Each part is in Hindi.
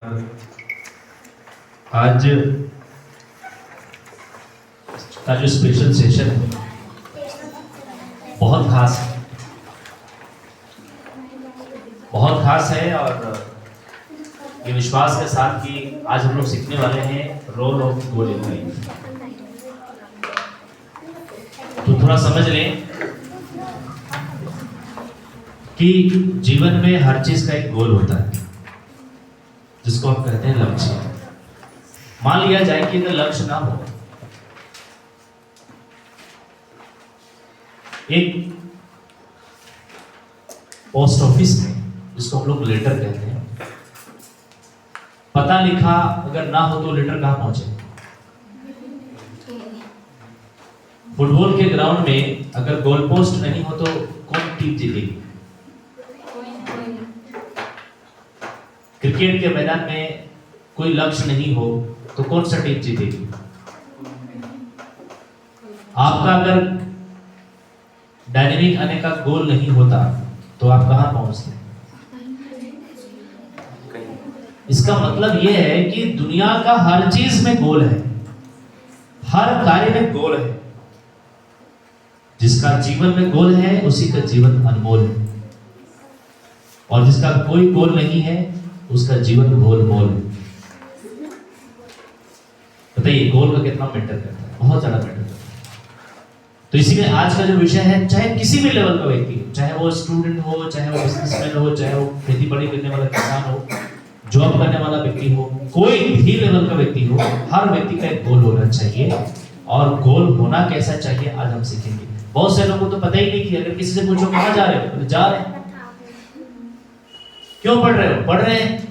आज का जो स्पेशल सेशन है बहुत खास है, बहुत खास है। और ये विश्वास के साथ कि आज हम लोग सीखने वाले हैं role of goal in life. तो थोड़ा समझ लें कि जीवन में हर चीज का एक गोल होता है जिसको हम कहते हैं लक्ष्य। मान लिया जाए कि अगर लक्ष्य ना हो, एक पोस्ट ऑफिस में जिसको हम लोग लेटर कहते हैं, पता लिखा अगर ना हो तो लेटर कहां पहुंचे? फुटबॉल के ग्राउंड में अगर गोल पोस्ट नहीं हो तो कौन टीम जीतेगी? क्रिकेट के मैदान में कोई लक्ष्य नहीं हो तो कौन सा टीम जीतेगी? आपका अगर डायनेमिक आने का गोल नहीं होता तो आप कहां पहुंचते? इसका मतलब यह है कि दुनिया का हर चीज में गोल है, हर कार्य में गोल है। जिसका जीवन में गोल है उसी का जीवन अनमोल है, और जिसका कोई गोल नहीं है उसका जीवन गोल-मोल है। बताइए गोल का कितना मैटर करता है? बहुत ज्यादा मैटर करता है। तो इसी में आज का जो विषय है, चाहे किसी भी लेवल का व्यक्ति हो, चाहे वो स्टूडेंट हो, चाहे वो बिजनेसमैन हो, चाहे वो खेती बाड़ी करने वाला किसान हो, जॉब करने वाला व्यक्ति हो, कोई भी लेवल का व्यक्ति हो, हर व्यक्ति का एक गोल होना चाहिए। और गोल होना कैसा चाहिए आज हम सीखेंगे। बहुत से लोगों को तो पता ही नहीं कि अगर किसी से पूछो कहां जा रहे हो तो जा रहे हैं। क्यों पढ़ रहे हो? पढ़ रहे हैं।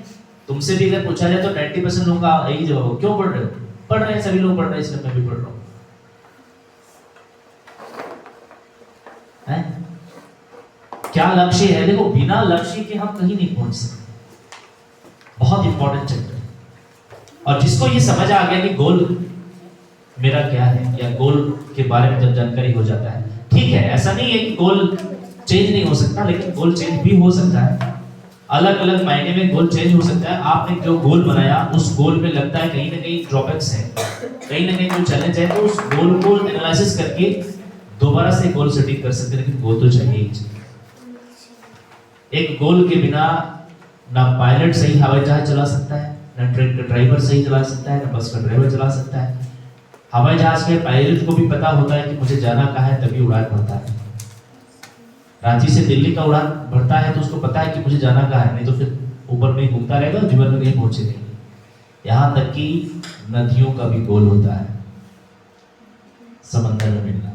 तुमसे भी अगर पूछा जाए तो 90% लोगों का यही जवाब हो, क्यों पढ़ रहे हो? पढ़ रहे हैं, सभी लोग पढ़ रहे हैं, इसलिए मैं भी पढ़ रहा हूं। है? क्या लक्ष्य है? देखो, बिना लक्ष्य के हम कहीं नहीं पहुंच सकते। बहुत इंपॉर्टेंट चैप्टर। और जिसको ये समझ आ गया कि गोल मेरा क्या है, या गोल के बारे में जब जानकारी हो जाता है, ठीक है, ऐसा नहीं है कि गोल चेंज नहीं हो सकता, लेकिन गोल चेंज भी हो सकता है। अलग अलग मायने में गोल चेंज हो सकता है। आपने जो गोल बनाया उस गोल में लगता है कहीं ना कहीं ड्रॉबैक्स है, कहीं ना कहीं कोई चैलेंज है, तो उस गोल को एनालिसिस करके दोबारा से गोल सेटिंग कर सकते हैं। लेकिन गोल तो चाहिए ही चाहिए। एक गोल के बिना ना पायलट सही हवाई जहाज चला सकता है, ना ट्रेन का ड्राइवर सही चला सकता है, ना बस का ड्राइवर चला सकता है। हवाई जहाज के पायलट को भी पता होता है कि मुझे जाना कहाँ है, तभी उड़ान भरता है। रांची से दिल्ली का उड़ान भरता है तो उसको पता है कि मुझे जाना कहाँ है, नहीं तो फिर ऊपर में घूमता रहेगा, जीवन में कहीं पहुंचे नहीं। यहाँ तक कि नदियों का भी गोल होता है, समंदर में मिलना।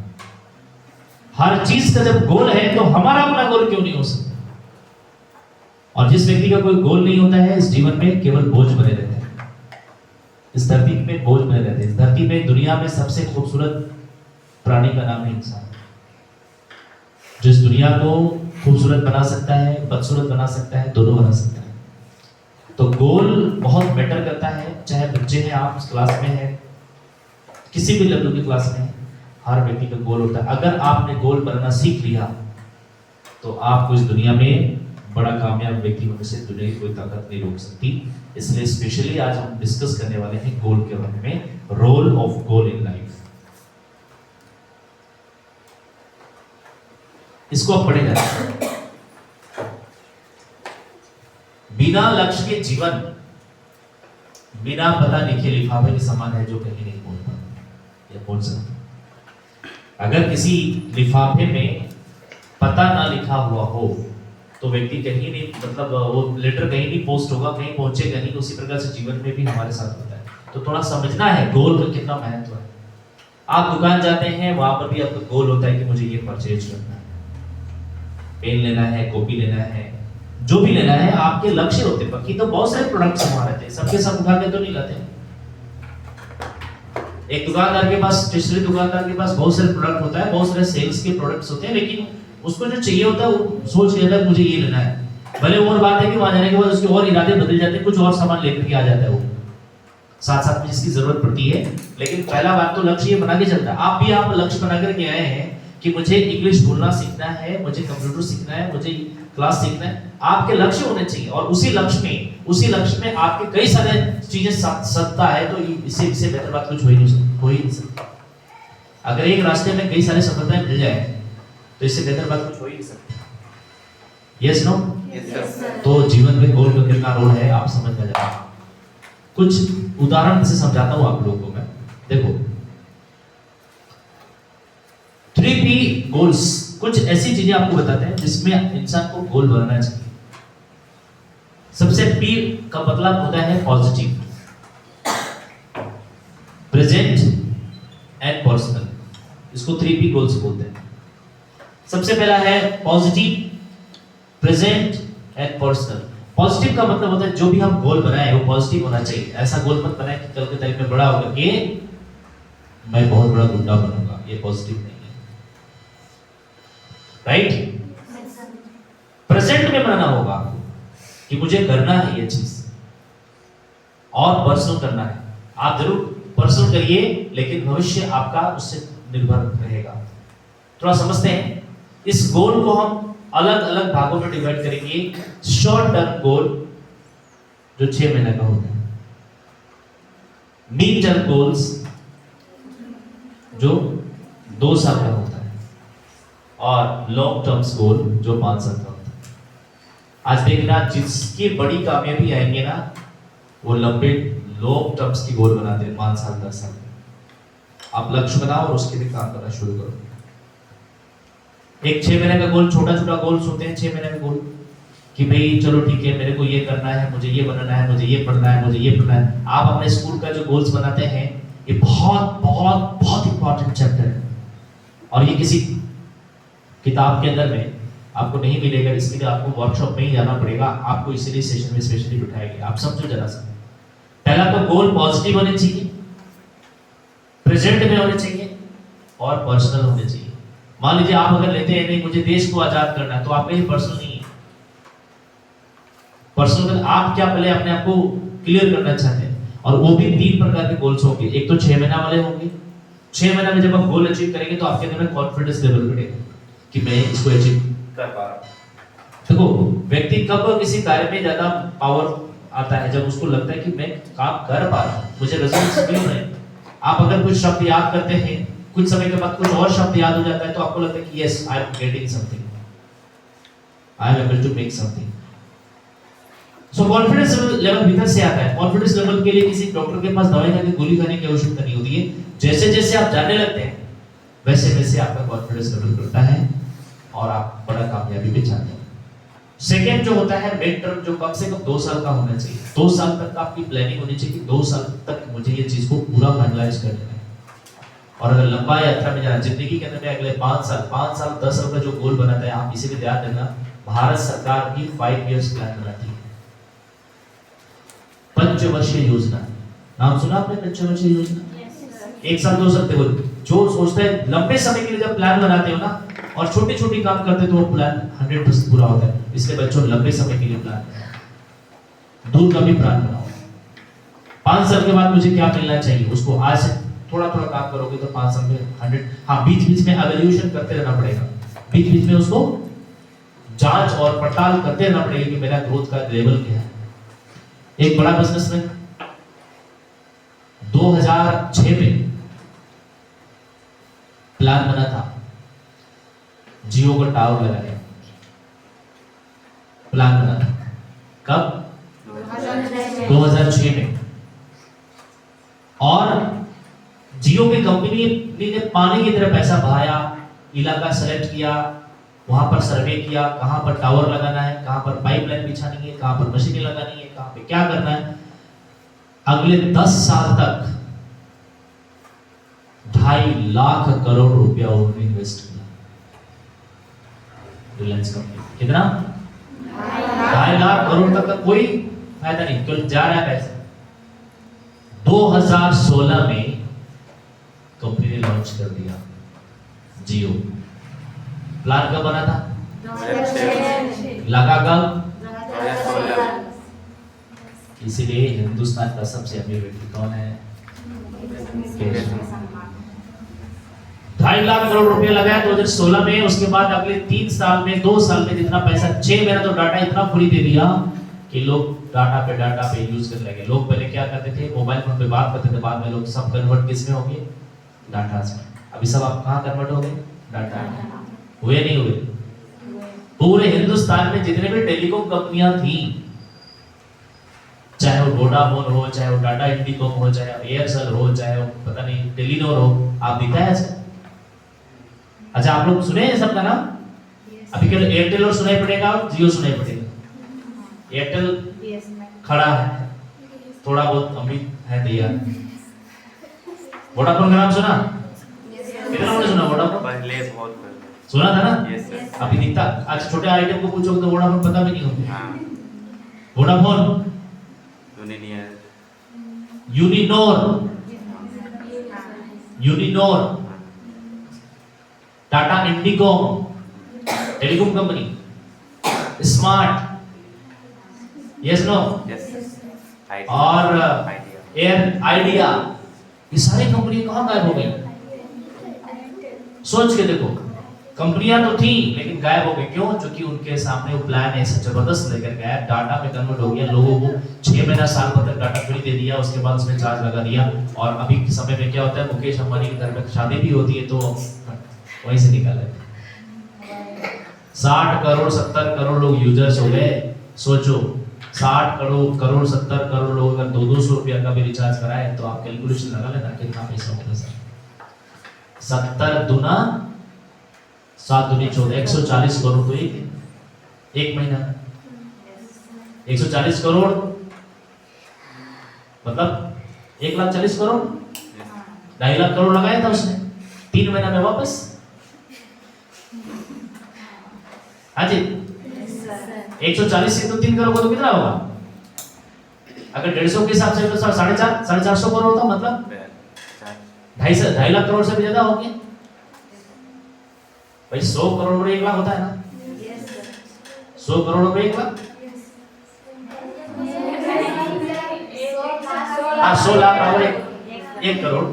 हर चीज का जब गोल है तो हमारा अपना गोल क्यों नहीं हो सकता? और जिस व्यक्ति का कोई गोल नहीं होता है, इस जीवन में केवल बोझ बने रहते हैं। इस धरती में बोझ बने रहते हैं। इस धरती में दुनिया में सबसे खूबसूरत प्राणी का नाम है इंसान। जिस दुनिया को खूबसूरत बना सकता है, बदसूरत बना सकता है, दोनों बना सकता है। तो गोल बहुत मैटर करता है। चाहे बच्चे हैं, आप क्लास में हैं, किसी भी लेवल की क्लास में, हर व्यक्ति का गोल होता है। अगर आपने गोल बनाना सीख लिया तो आपको इस दुनिया में बड़ा कामयाब व्यक्ति होने से दुनिया की कोई ताकत नहीं रोक सकती। इसलिए स्पेशली आज हम डिस्कस करने वाले हैं गोल के बारे में, role of goal in life. इसको आप पढ़े जाते। बिना लक्ष्य के जीवन बिना पता लिखे लिफाफे के समान है जो कहीं नहीं पहुंच पाता या पहुंच सकता। अगर किसी लिफाफे में पता ना लिखा हुआ हो तो व्यक्ति कहीं नहीं, मतलब वो लेटर कहीं नहीं पोस्ट होगा, कहीं पहुंचेगा नहीं। उसी प्रकार से जीवन में भी हमारे साथ होता है। तो थोड़ा समझना है गोल का कितना महत्व है। आप दुकान जाते हैं, वहां पर भी आपका गोल होता है कि मुझे ये परचेज करना है, पेन लेना है, कॉपी लेना है, जो भी लेना है, आपके लक्ष्य होते हैं। बाकी तो बहुत सारे प्रोडक्ट्स हमारे रहते हैं, सबके सब उठा के तो नहीं लाते। एक दुकानदार के पास, स्टेशनरी दुकानदार के पास बहुत सारे प्रोडक्ट होता है, बहुत सारे सेल्स के प्रोडक्ट्स होते हैं, लेकिन उसको जो चाहिए होता है वो सोच लेता है मुझे ये लेना है। भले और बात है कि वहां जाने के बाद उसके और इरादे बदल जाते हैं, कुछ और सामान लेकर के आ जाता है वो साथ साथ में जिसकी जरूरत पड़ती है। लेकिन पहला बात तो लक्ष्य ये बना के चलता है। आप भी आप लक्ष्य बना करके आए हैं कि मुझे इंग्लिश बोलना सीखना है, मुझे कंप्यूटर सीखना है, मुझे क्लास सीखना है। आपके लक्ष्य होने चाहिए और उसी लक्ष्य में उसी लक्ष्य में आपके कई सारे चीजें सत्ता है, तो इससे बेहतर बात कुछ हो ही नहीं सकती। अगर एक रास्ते में कई सारी सफलताएं मिल जाए तो इससे बेहतर बात कुछ हो ही नहीं सकती। Yes no? तो जीवन में गोल का कितना रोल है आप समझ में जाए। कुछ उदाहरण से समझाता हूं आप लोगों को मैं। देखो 3P गोल्स, कुछ ऐसी चीजें आपको बताते हैं जिसमें इंसान को गोल बनाना चाहिए। सबसे P का मतलब होता है पॉजिटिव, प्रेजेंट एंड पर्सनल। इसको 3P गोल्स बोलते हैं। सबसे पहला है positive, present and personal. Positive का मतलब होता है जो भी हम गोल बनाए वो पॉजिटिव होना चाहिए। ऐसा गोल मत बनाए कि कल के तारीख में बड़ा होगा कि मैं बहुत बड़ा गुंडा बनूंगा, ये पॉजिटिव नहीं है, राइट? प्रेजेंट में बनाना होगा कि मुझे करना है ये चीज, और पर्सनल करना है। आप जरूर पर्सनल करिए, लेकिन भविष्य आपका उससे निर्भर रहेगा। थोड़ा समझते हैं। इस गोल को हम अलग अलग भागों में डिवाइड करेंगे। शॉर्ट टर्म गोल जो 6 महीने का होता है, मीड टर्म गोल्स जो 2 साल का होता है, और लॉन्ग टर्म्स गोल जो 5 साल का होता है। आज देखना जिसकी बड़ी कामयाबी आएंगे ना, वो लंबे लॉन्ग टर्म्स की गोल बनाते हैं, 5 साल 10 साल। आप लक्ष्य बनाओ और उसके लिए काम करना शुरू करो। एक 6 महीने का गोल, छोटा छोटा गोल्स होते हैं 6 महीने का गोल, कि भाई चलो ठीक है, मेरे को ये करना है, मुझे ये बनाना है, मुझे ये पढ़ना है, मुझे ये पढ़ना है। आप अपने स्कूल का जो गोल्स बनाते हैं, ये बहुत बहुत बहुत इंपॉर्टेंट चैप्टर है, और ये किसी किताब के अंदर में आपको नहीं मिलेगा। इसके लिए आपको वर्कशॉप में ही जाना पड़ेगा। आपको इसीलिए सेशन में स्पेशली बिठाएंगे। आप समझो जरा सा। पहला तो गोल पॉजिटिव होने चाहिए, प्रेजेंट में होने चाहिए, और पर्सनल होने चाहिए। मान लीजिए आप अगर लेते हैं नहीं मुझे देश को आजाद करना है, तो आपका ये पर्सनल नहीं है। पर्सनल आप क्या पहले अपने आप को क्लियर करना चाहते हैं, और वो भी 3 प्रकार के गोल्स होंगे। एक तो 6 महीना वाले होंगे। 6 महीना में जब आप गोल अचीव करेंगे तो आपके अंदर में कॉन्फिडेंस लेवल बढ़ेगा कि मैं इसको अचीव कर पा रहा हूं। देखो व्यक्ति कब किसी कार्य में ज्यादा पावर आता है, जब उसको लगता है कि मैं काम कर पा रहा हूं, मुझे रिजल्ट्स मिल रहे हैं। आप अगर कुछ शब्द याद करते हैं, कुछ समय के बाद कुछ और शब्द याद हो जाता है, तो आपको लगता है कि yes I am getting something, I am able to make something. So confidence level भीतर से आता है। कॉन्फिडेंस लेवल के लिए किसी डॉक्टर के पास दवाई खाने गोली खाने की आवश्यकता नहीं होती है। जैसे जैसे आप जानने लगते हैं वैसे वैसे आपका कॉन्फिडेंस लेवल बढ़ता है और आप बड़ा कामयाबी भी चाहते हैं। सेकेंड जो होता है मिड टर्म, जो कम से कम 2 साल का होना चाहिए। 2 साल तक आपकी प्लानिंग होनी चाहिए कि 2 साल तक मुझे ये चीज को पूरा फाइनलाइज कर लेना है। और अगर लंबा यात्रा में जाना, जिंदगी के अंदर में अगले 5 साल 10 साल का जो गोल बनाता है, आप इसी पे ध्यान देना, भारत सरकार की 5 इयर्स प्लान बनाती है, पंचवर्षीय योजना। नाम सुना आपने पंचवर्षीय योजना? 1 साल 2 साल। देखो जो सोचता है लंबे समय के लिए जब प्लान बनाते हो ना, और छोटी छोटी काम करते तो वो प्लान 100% पूरा होता है। इसलिए बच्चों लंबे समय के लिए प्लान बनाओ, दूर का भी प्लान बनाओ। 5 साल के बाद मुझे क्या मिलना चाहिए, उसको आज से थोड़ा थोड़ा काम करोगे तो 5 साल में 100। हाँ, बीच बीच में एवोल्यूशन करते रहना पड़ेगा, बीच बीच में उसको जांच और पड़ताल करते रहना पड़ेगा कि मेरा ग्रोथ का लेवल क्या है। एक बड़ा बिजनेसमैन 2006 में प्लान बना था जियो का टावर लगाने, प्लान बना था। कब? 2006 में। और जियो की कंपनी ने पानी की तरह पैसा बहाया, इलाका सेलेक्ट किया, वहां पर सर्वे किया, कहां पर टावर लगाना है, कहां पर पाइपलाइन बिछानी है, कहां पर मशीनें लगानी है, कहां पे क्या करना है। अगले 10 साल तक 2.5 लाख करोड़ रुपया उन्होंने इन्वेस्ट किया। रिलायंस कंपनी कितना? 2.5 लाख करोड़ तक का कोई फायदा नहीं, केवल जा रहा है पैसा। 2016 में कंपनी ने लॉन्च कर दिया जियो। प्लान कब बना था? लगा कब? इसीलिए हिंदुस्तान का सबसे अमीर व्यक्ति कौन है? 2.5 लाख करोड़ रुपए लगाया 2016 में। उसके बाद अगले 3 साल में 2 साल में जितना पैसा, 6 महीना तो डाटा इतना फ्री दे दिया कि लोग डाटा पे यूज करने लगे। लोग पहले क्या करते थे, मोबाइल फोन पे बात करते थे, बाद में लोग सब कन्वर्ट किस में हो गए, डाटा से। अभी सब आप कहाँ कन्वर्ट हो गए, डाटा। हुए नहीं हुए? पूरे हिंदुस्तान में जितने भी टेलीकॉम कंपनियां थी, चाहे वो वोडाफोन हो, चाहे वो टाटा इंडिकॉम हो, चाहे एयरसेल हो, चाहे वो पता नहीं टेलीनॉर हो, आप दिखा है ऐसा? अच्छा, आप लोग सुने हैं सबका नाम? अभी केवल एयरटेल और सुनाई पड़ेगा और जियो सुनाई पड़ेगा। एयरटेल खड़ा है, थोड़ा बहुत अभी है तैयार। वोडाफोन का नाम सुना? कितना लोगों ने सुना वोडाफोन? पहले बहुत सुना था ना? Yes sir. अभी दिखता, आज छोटे आइटम को पूछोगे तो वोडाफोन पता भी नहीं होगा। हाँ, Vodafone, Uninor, Uninor, Tata Indicom telecom company, smart, yes no, yes और एयर आइडिया, ये सारी कंपनी कहाँ गायब हो गई? सोच के देखो, कंपनियां तो थी लेकिन गायब हो गई। क्यों? क्योंकि उनके सामने वो प्लान ऐसा जबरदस्त लेकर गया, डाटा में कन्वर्ट हो गया। लोगों को 6 महीना साल भर तक डाटा फ्री दे दिया, उसके बाद उसमें चार्ज लगा दिया। और अभी के समय में क्या होता है, मुकेश अंबानी के घर में शादी भी होती है तो वहीं से निकाले 60 करोड़ 70 करोड़ लोग यूजर्स हो गए। सोचो 60 करोड़ 70 करोड़ लोग अगर 200 रुपया का भी रिचार्ज कराए तो आप कैलकुलेशन लगा लेना कितना पैसा होगा सर। 70 दुना 7 दूनी 14, 140 करोड़ तो एक महीना। 140 करोड़ मतलब 1,40,000 करोड़, 2.5 लाख करोड़ लगाया था उसने 3 महीना में वापस। हाँ जी, 140 से तो 3 करोड़ को तो कितना होगा? अगर 150 के हिसाब से तो 450 करोड़ होता, मतलब 2.5 लाख करोड़ से भी ज्यादा हो गया भाई। 100 करोड़ में 1 लाख होता है ना? 100 करोड़ में 1 लाख, 100 लाख बराबर 1 करोड़,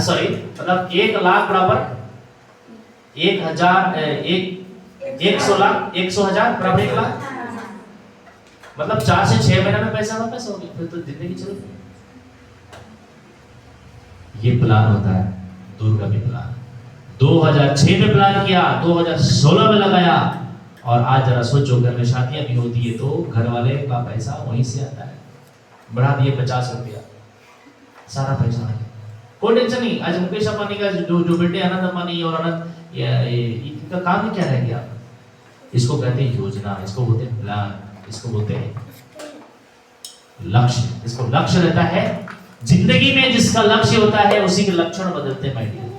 सॉरी मतलब 1 लाख बराबर 100 लाख, 100,000 बराबर 1 लाख, मतलब 4 से 6 महीने में पैसा वापस हो गया। फिर तो जिंदगी चल गई। ये प्लान होता है दूरगामी प्लान। 2006 में प्लान किया, 2016 में लगाया, और आज जरा सोचो घर में शादियां भी होती है तो घर वाले का पैसा वहीं से आता है। बढ़ा दिए 50 रुपया, सारा पैसा आ गया, कोई टेंशन नहीं। आज मुकेश अंबानी का जो बेटे अनंत अंबानी और अनंत, इनका काम ही क्या रह गया? इसको कहते हैं योजना, इसको बोलते हैं प्लान, इसको बोलते हैं लक्ष्य। इसको लक्ष्य रहता है जिंदगी में, जिसका लक्ष्य होता है उसी के लक्षण बदलते हैं।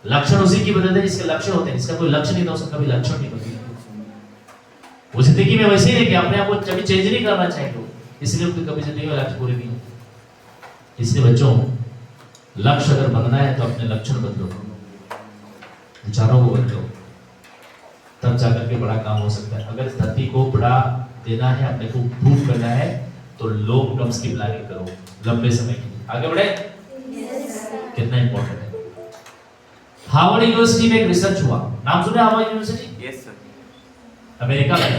लक्षण उसी की बदलते हैं जिसके लक्ष्य होते हैं। इसका कोई लक्ष्य नहीं था, उसका कभी लक्षण नहीं बदलेगा। वो जिंदगी में वैसे ही रह गया, अपने आप को कभी चेंज नहीं करना चाहिए, इसलिए उनकी कभी जिंदगी में लक्ष्य पूरे नहीं होते। इसलिए बच्चों, लक्ष्य अगर बनना है तो अपने लक्षण बदलो, विचारों को बदलो, तब जाकर के बड़ा काम हो सकता है। अगर इस धरती को बड़ा देना है, अपने को प्रूव करना है, तो लॉन्ग टर्म्स की प्लानिंग करो, लंबे समय की। आगे बढ़े, कितना इंपॉर्टेंट है। हार्वर्ड यूनिवर्सिटी में एक रिसर्च हुआ, नाम सुने Harvard university? Yes sir. America में।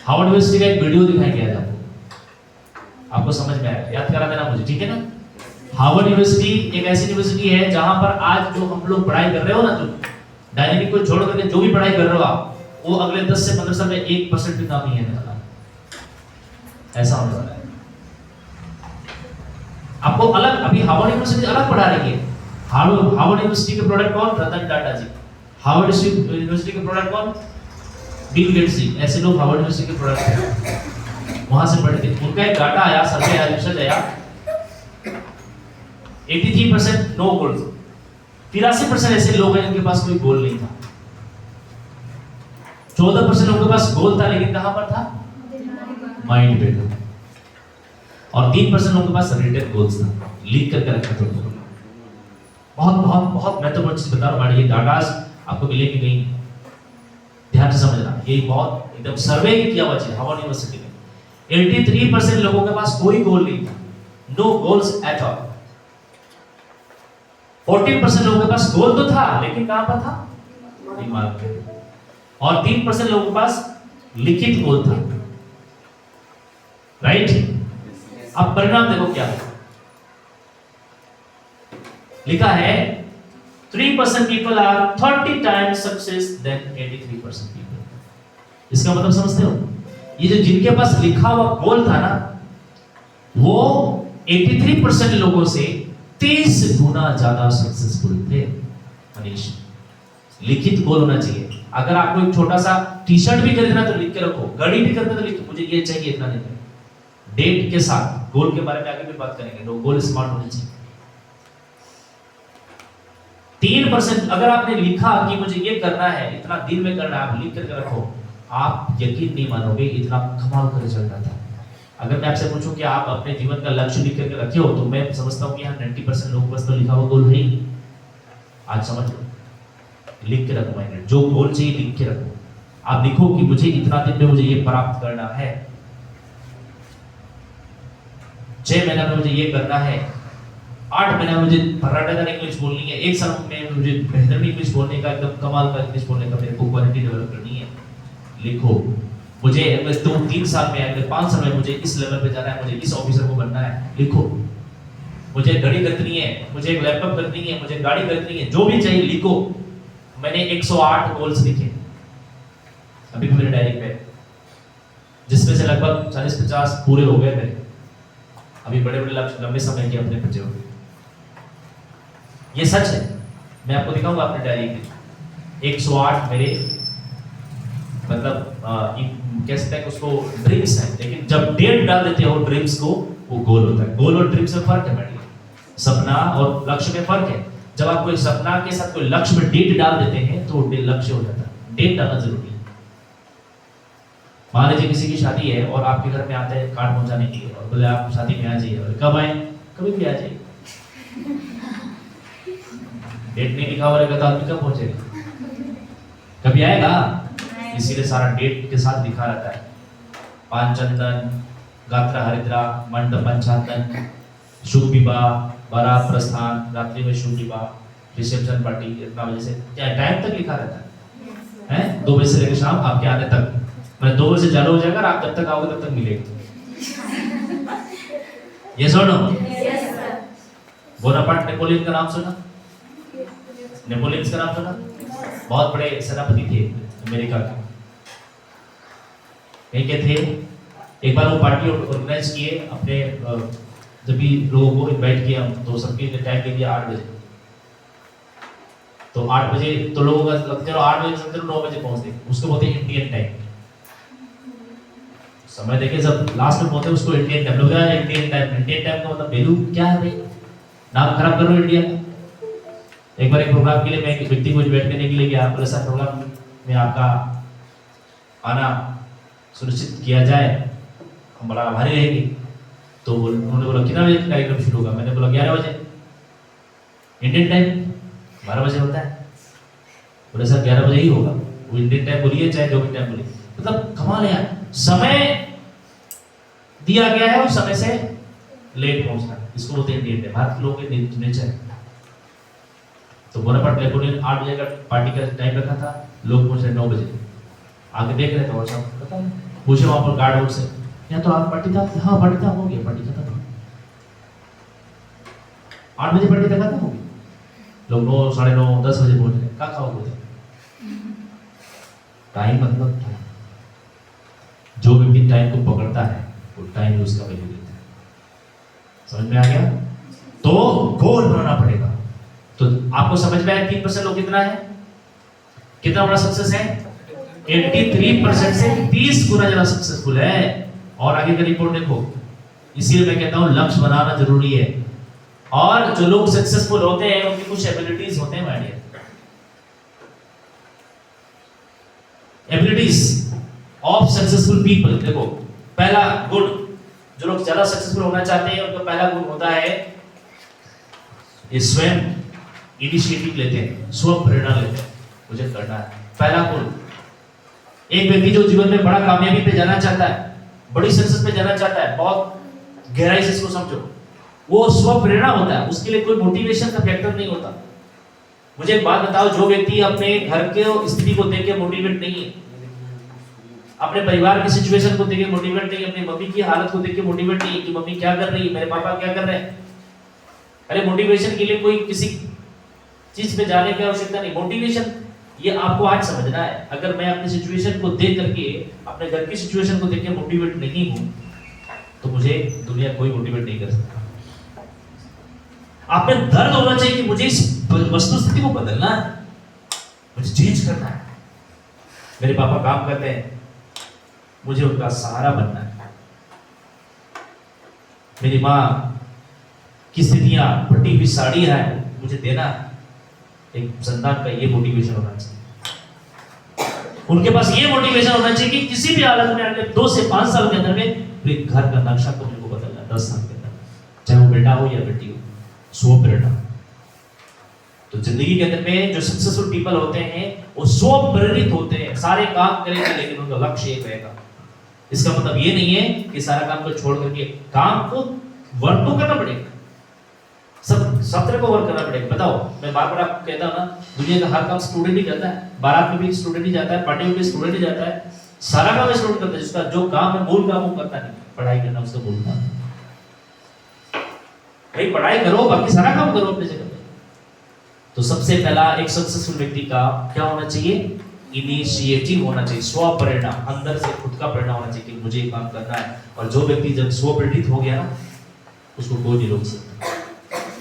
हार्वर्ड यूनिवर्सिटी का एक वीडियो दिखाएंगे आज आपको समझ में आएगा, याद करा देना मुझे, ठीक है ना? हार्वर्ड यूनिवर्सिटी एक ऐसी यूनिवर्सिटी है जहां पर आज जो हम लोग पढ़ाई कर रहे हो ना, जो डायनेमिक को छोड़ करके जो भी पढ़ाई कर रहे हो आप, वो अगले 10 से 15 साल में 1% भी काम नहीं है ना, ऐसा होने वाला है। आपको अलग, अभी हार्वर्ड यूनिवर्सिटी अलग पढ़ा रही है। हार्वर्ड यूनिवर्सिटी के प्रोडक्ट कौन? रतन टाटा जी। हार्वर्ड यूनिवर्सिटी के प्रोडक्ट कौन? बिल गेट्स जी। ऐसे लोग हार्वर्ड यूनिवर्सिटी के प्रोडक्ट हैं, वहां से पढ़ के। उनका एक डाटा आया, सर्वे आया, रिसर्च आया, 83% नो गोल, 83% ऐसे लोग हैं जिनके पास कोई गोल नहीं था। 14% लोगों के पास गोल था, लेकिन कहां पर था? माइंड पे था। और 3% लोगों के पास रिटन गोल्स था, लिख करके रखा था। बहुत बहुत बहुत महत्वपूर्ण चीज बता रहा हूं, ये डाटास आपको मिलेगी नहीं, ध्यान से समझना। ये बहुत एकदम सर्वे किया हुआ चीज हार्वर्ड यूनिवर्सिटी में। 83% लोगों के पास कोई गोल नहीं था, नो गोल्स एट ऑल। 14% लोगों के पास गोल तो था, लेकिन कहां पर था? दिमाग में। और 3% लोगों के पास लिखित गोल था, राइट? अब परिणाम देखो क्या है। लिखा है 3% people are 30 times success than 83% people। इसका मतलब समझते हो? ये जो जिनके पास लिखा हुआ गोल था ना, वो 83% लोगों से 30 गुना ज्यादा सक्सेसफुल थे। मनीष, लिखित गोल होना चाहिए। अगर आपको एक छोटा सा टी शर्ट भी खरीदना तो लिख के रखो, गाड़ी भी खरीदना तो लिख, मुझे ये चाहिए इतना नहीं, डेट के साथ। गोल के बारे में आगे भी बात करेंगे, तो गोल स्मार्ट होने चाहिए। 3% अगर आपने लिखा कि मुझे ये करना है, इतना दिन में करना है, आप लिख करके रखो, आप यकीन नहीं मानोगे इतना कमाल का रिजल्ट आता है। अगर मैं आपसे पूछूं कि आप अपने जीवन का लक्ष्य लिख करके रखे हो, तो मैं समझता हूं कि यहाँ 90% लोगों के पास तो लिखा हुआ गोल है ही। आज समझ लो, लिख के रखो माइंड, जो गोल चाहिए लिख के रखो। आप लिखो कि मुझे इतना दिन में मुझे ये प्राप्त करना है, 6 महीना में मुझे ये करना है, 8 महीना में मुझे फर्राटेदार इंग्लिश बोलनी है, 1 साल में मुझे बेहतरीन इंग्लिश बोलने का, एकदम कमाल का इंग्लिश बोलने का मेरे को क्वालिटी डेवलप करनी है। लिखो, मुझे 2-3 साल में, अगले 5 साल में मुझे इस लेवल पे जाना है, मुझे इस ऑफिसर को बनना है। लिखो, मुझे घड़ी खरीदनी है, मुझे एक लैपटॉप खरीदनी है, मुझे गाड़ी खरीदनी है, जो भी चाहिए लिखो। मैंने 108 गोल्स लिखे अभी भी मेरे डायरी पे, जिसमें से लगभग 40-50 पूरे हो गए मेरे। अभी बड़े बड़े लक्ष्य लंबे समय के अपने बचे हुए, ये सच है। मैं आपको दिखाऊंगा अपने डायरी पे 108 मेरे, मतलब कह सकते हैं उसको ड्रीम्स हैं, लेकिन जब डेट डाल देते हो ड्रीम्स को, वो गोल होता है। गोल और ड्रीम्स में फर्क है मैडम, सपना और लक्ष्य में फर्क है। जब आप कोई सपना के साथ कोई लक्ष्य में डेट डाल देते हैं तो वो लक्ष्य हो जाता है। डेट डालना जरूरी है। मान लीजिए किसी की शादी है और आपके घर में आते हैं कार्ड पहुंचाने के लिए, और बोले आप शादी में आ जाइए, और कब आए? कभी भी आ जाइए। डेट नहीं लिखा हुआ रहेगा तो आदमी कब पहुंचेगा? कभी आएगा? इसीलिए सारा डेट के साथ लिखा रहता है। पांचचंदन, गात्रा हरिद्रा, मंडप पंचांतन, शुभ विवाह, बारात प्रस्थान, रात्रि में शुभ विवाह, रिसेप्शन पार्टी, इतना बजे से क्या टाइम तक लिखा रहता है, हैं? 2 बजे से लेकर शाम आपके आने तक। मैं 2 बजे से चालू हो जाएगा, आप जब तक आओगे तब तक मिलेगा। ये सुनो, बोनापार्ट नेपोलियन का नाम सुना? नेपोलियन का नाम सुना? बहुत बड़े सेनापति थे अमेरिका के। कहीं के थे, एक बार वो पार्टी ऑर्गेनाइज किए अपने, जब भी लोगों को इनवाइट किया तो सबके लिए टाइम दे दिया 8 बजे। तो 8 बजे तो लोगों का लगते हो 8 बजे समझते हो 9 बजे पहुंचते, उसको बोलते हैं इंडियन टाइम। समय देखे जब लास्ट में बोलते हैं उसको इंडियन टाइम। लोग इंडियन टाइम, इंडियन टाइम का मतलब वैल्यू क्या है भाई? नाम खराब कर रहे हो इंडिया का। एक बार एक प्रोग्राम के लिए मैं एक व्यक्ति को इन्वाइट करने के लिए गया, ऐसा प्रोग्राम में आपका आना सुनिश्चित किया जाए, हम बड़ा आभारी रहेंगे। तो उन्होंने बोला कितना बजे कार्यक्रम शुरू होगा? मैंने बोला 11 बजे। इंडियन टाइम 12 बजे होता है। बोले सर 11 बजे ही होगा। वो इंडियन टाइम बोलिए चाहे जो भी टाइम बोलिए, मतलब कमाल है यार। समय दिया गया है और समय से लेट पहुंचना, इसको बोलते हैं इंडियन टाइम। भारत के लोगों के नेचर है। तो बोनापार्ट नेपोलियन 8 बजे का पार्टी का टाइम रखा था, लोग पहुंच रहे 9 बजे। आगे देख रहे थे और सब पता नहीं, पूछे वहां पर गार्ड से, यहाँ तो आप पार्टी था? हाँ पार्टी था, हो गया, पार्टी खत्म। 8 बजे पार्टी खत्म हो गई, लोग 9, 9:30, 10 बजे पहुंच रहे। क्या खाओगे? टाइम मतलब था। जो व्यक्ति टाइम को पकड़ता है वो टाइम उसका वैल्यू देता है। समझ में आ गया? तो गोल बनाना पड़ेगा। तो आपको समझ में आया 3% लोग कितना है, कितना बड़ा सक्सेस है? 83% से 30 गुना ज्यादा सक्सेसफुल है। और आगे का रिपोर्ट देखो। इसीलिए मैं कहता हूं लक्ष्य बनाना जरूरी है। और जो लोग सक्सेसफुल होते हैं उनकी कुछ एबिलिटीज होते हैं my dear. Abilities of successful people. देखो, पहला गुण, जो लोग ज्यादा सक्सेसफुल होना चाहते हैं उनका पहला गुण होता है ये स्वयं इनिशिएटिव लेते हैं, स्व प्रेरणा लेते हैं, मुझे करना है। पहला गुण, एक व्यक्ति जो जीवन में बड़ा कामयाबी पे जाना चाहता है, बड़ी सक्सेस पे जाना चाहता है, बहुत गहराई से इसको समझो, वो स्व प्रेरणा होता है। उसके लिए कोई मोटिवेशन का फैक्टर नहीं होता। मुझे एक बात बताओ, जो व्यक्ति अपने घर के स्थिति को देख के मोटिवेट नहीं है, अपने परिवार की सिचुएशन को देख के मोटिवेट नहीं, अपनी मम्मी की हालत को देख के मोटिवेट नहीं कि मम्मी क्या कर रही है, मेरे पापा क्या कर रहे हैं। अरे मोटिवेशन के लिए कोई किसी चीज पे जाने की आवश्यकता नहीं। मोटिवेशन ये आपको आज समझना है। अगर मैं अपनी सिचुएशन को देख करके, अपने घर की सिचुएशन को देख के मोटिवेट नहीं हूं, तो मुझे दुनिया कोई मोटिवेट नहीं कर सकता। आप में दर्द होना चाहिए कि मुझे इस वस्तु स्थिति को बदलना है, मुझे चेंज करना है। मेरे पापा काम करते हैं, मुझे उनका सहारा बनना है। मेरी माँ की स्थितियां, फटी हुई साड़ी है, मुझे देना है। एक संतान का ये मोटिवेशन होना चाहिए। उनके पास ये मोटिवेशन होना चाहिए कि किसी भी हालत में अगले 2 से 5 साल के अंदर में पूरे घर का नक्शा को मेरे को बदलना है। 10 साल के अंदर, चाहे वो बेटा हो या बेटी हो, स्व प्रेरणा। तो जिंदगी के अंदर में जो सक्सेसफुल पीपल होते हैं वो स्व प्रेरित होते हैं। सारे काम करेंगे लेकिन उनका लक्ष्य एक रहेगा। इसका मतलब ये नहीं है कि सारा काम को छोड़ करके, काम को वर्क तो करना पड़ेगा, सब तरह को वर्क करना पड़ेगा। बताओ, मैं बार बार आपको कहता हूं ना, दुनिया का हर काम स्टूडेंट ही करता है। बारात में भी स्टूडेंट ही जाता है, पार्टी में भी स्टूडेंट ही जाता है, सारा काम स्टूडेंट करता है। जिसका जो काम है, मूल काम वो करता नहीं। पढ़ाई करना उसका मूल काम। भाई पढ़ाई करो, बाकी सारा काम करो अपने जगह पे। तो सबसे पहला एक सक्सेसफुल व्यक्ति का क्या होना चाहिए? इनिशिएटिव होना चाहिए, स्व प्रेरणा, अंदर से खुद का प्रेरणा होना चाहिए कि मुझे ये काम करना है। और जो व्यक्ति जब स्व प्रेरित हो गया ना, उसको कोई नहीं रोक सकता।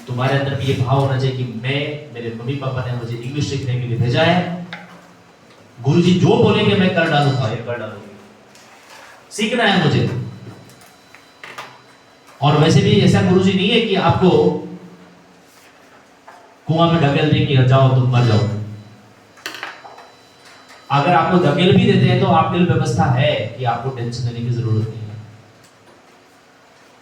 तुम्हारे अंदर भी ये भाव होना चाहिए कि मेरे मम्मी पापा ने मुझे इंग्लिश सीखने के लिए भेजा है, गुरुजी जो बोलेंगे मैं कर डालूंगा, ये कर डालूंगी, सीखना है मुझे। और वैसे भी ऐसा गुरुजी नहीं है कि आपको कुआं में ढकेल देंगे, जाओ तुम मर जाओ। अगर आपको धकेल भी देते हैं तो आपके लिए व्यवस्था है कि आपको टेंशन लेने की जरूरत नहीं है।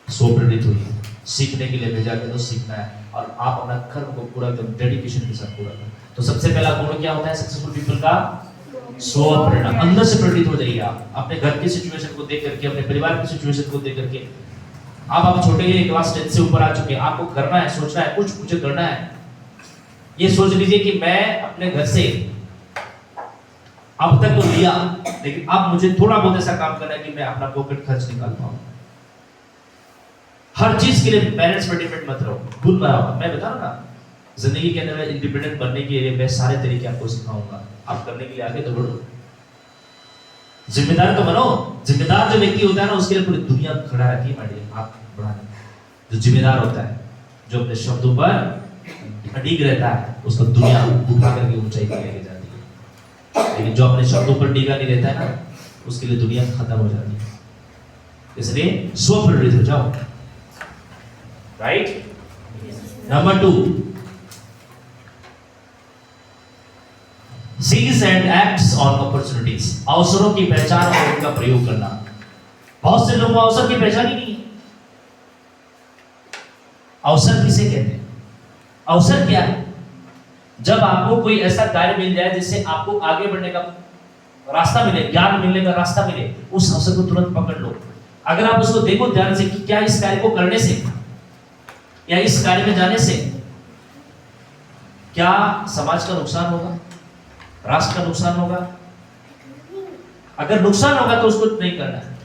स्व प्रेरित हुई, सीखने के लिए भेजा गया तो सीखना है, और आप अपना कर्म को पूरा एकदम डेडिकेशन के साथ पूरा करें। तो सबसे पहला गुण क्या होता है सक्सेसफुल पीपल का? स्व प्रेरणा। अंदर से प्रेरित हो जाइए आप, अपने घर की सिचुएशन को देख करके, अपने परिवार की सिचुएशन को देख करके। आप छोटे ही क्लास 10 से ऊपर आ चुके हैं, आपको करना है, सोचना है, कुछ मुझे करना है। ये सोच लीजिए कि मैं अपने घर से अब तक तो लिया, लेकिन अब मुझे थोड़ा बहुत ऐसा काम करना है कि मैं अपना पॉकेट खर्च निकाल पाऊं। हर चीज के लिए पेरेंट्स पर डिपेंड मत रहो, भूल मत रहो। मैं बता रहा ना, जिंदगी के अंदर इंडिपेंडेंट बनने के लिए मैं सारे तरीके आपको सिखाऊंगा। आप करने के लिए आगे तो बढ़ो, जिम्मेदार तो बनो। जिम्मेदार जो व्यक्ति होता है ना, उसके लिए पूरी दुनिया खड़ा रहती है। मैडम आप बढ़ाने जो जिम्मेदार होता है, जो अपने शब्दों पर अडिग रहता है, उसको दुनिया उठा करके ऊंचाई पर लेके जाती है। लेकिन जो अपने शब्दों पर डिगा नहीं रहता है ना, उसके लिए दुनिया खत्म हो जाती है। इसलिए स्व प्रेरित हो जाओ। Right? Number 2, seize and acts on opportunities. अवसरों की पहचान और उनका प्रयोग करना। बहुत से लोगों को अवसर की पहचान ही नहीं है। अवसर किसे कहते हैं? अवसर क्या है? जब आपको कोई ऐसा कार्य मिल जाए जिससे आपको आगे बढ़ने का रास्ता मिले, ज्ञान मिलने का रास्ता मिले, उस अवसर को तुरंत पकड़ लो। अगर आप उसको देखो ध्यान से कि क्या इस कार्य को करने से या इस कार्य में जाने से क्या समाज का नुकसान होगा, राष्ट्र का नुकसान होगा? अगर नुकसान होगा तो उसको नहीं करना है।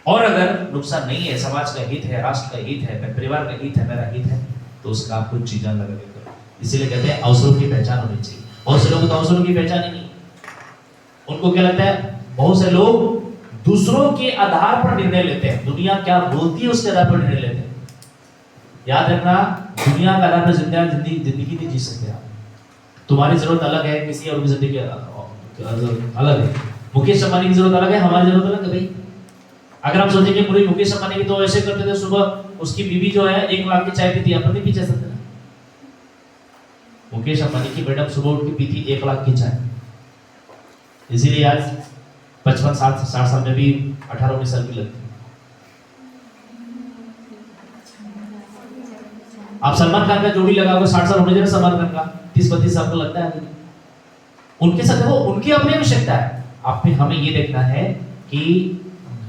और अगर नुकसान नहीं है, समाज का हित है, राष्ट्र का हित है, मेरे परिवार का हित है, मेरा हित है, तो उसका आप कुछ चीजें लगा के करो। इसीलिए कहते हैं अवसरों की पहचान होनी चाहिए। बहुत से लोगों को तो अवसरों की पहचान ही नहीं। उनको क्या लगता है, बहुत से लोग दूसरों के आधार पर निर्णय लेते हैं। दुनिया क्या बोलती है उसके आधार पर निर्णय लेते हैं। याद रखना, दुनिया का आधार पर जिंदगी नहीं जी सकते आप। तुम्हारी जरूरत अलग है, किसी और की जिंदगी अलग है। मुकेश अंबानी की जरूरत अलग है, हमारी जरूरत अलग है भाई। अगर हम सोचेंगे पूरी मुकेश अंबानी की तो ऐसे करते थे, सुबह उसकी बीवी जो है 1 लाख की चाय पीती, अपन नहीं पी सकते। मुकेश अंबानी की मैडम सुबह उठ के पीती 1 लाख की चाय। इसीलिए आज 55-60 साल में भी 18-19 साल की लगती। आप सलमान खान का जोड़ी लगाओगे 60 साल होने चाहिए सलमान खान का, 30-32 साल को लगता है। उनके साथ वो उनकी अपनी आवश्यकता है। आप में हमें ये देखना है कि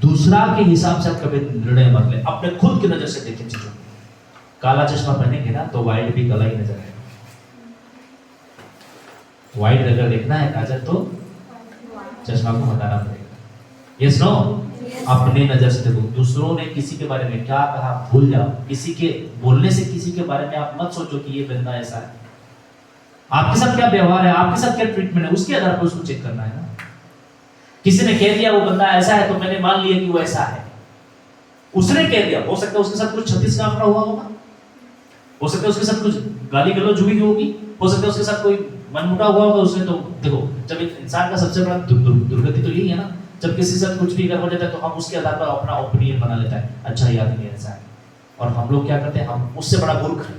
दूसरा के हिसाब से आप कभी निर्णय मत ले, अपने खुद की नजर से देखें चीजों। काला चश्मा पहनेंगे ना तो व्हाइट भी काला ही नजर आएगा। व्हाइट अगर देखना है काजल तो चश्मा को हटाना पड़ेगा। Yes no? अपने नजर से देखो। दूसरों ने किसी के बारे में क्या कहा भूल जाओ। किसी के बोलने से किसी के बारे में आप मत सोचो कि ये बंदा ऐसा है। आपके साथ क्या व्यवहार है, आपके साथ क्या ट्रीटमेंट है, उसके आधार पर उसको चेक करना है ना। किसी ने कह दिया वो बंदा ऐसा है तो मैंने मान लिया कि वो ऐसा है। उसने कह दिया, हो सकता है उसके साथ कुछ 36 का आंकड़ा हुआ होगा, हो सकता है उसके साथ कुछ गाली गलौज हुई होगी, हो सकता है उसके साथ कोई मनमुटाव हुआ होगा। उसने तो देखो, जब एक इंसान का सबसे बड़ा दुर्गति तो यही है ना, जब किसी से कुछ भी हो जाता है तो हम उसके आधार पर अपना ओपिनियन बना लेता है, अच्छा ये आदमी ऐसा है। और हम लोग क्या करते हैं, हम उससे बड़ा मूर्ख है,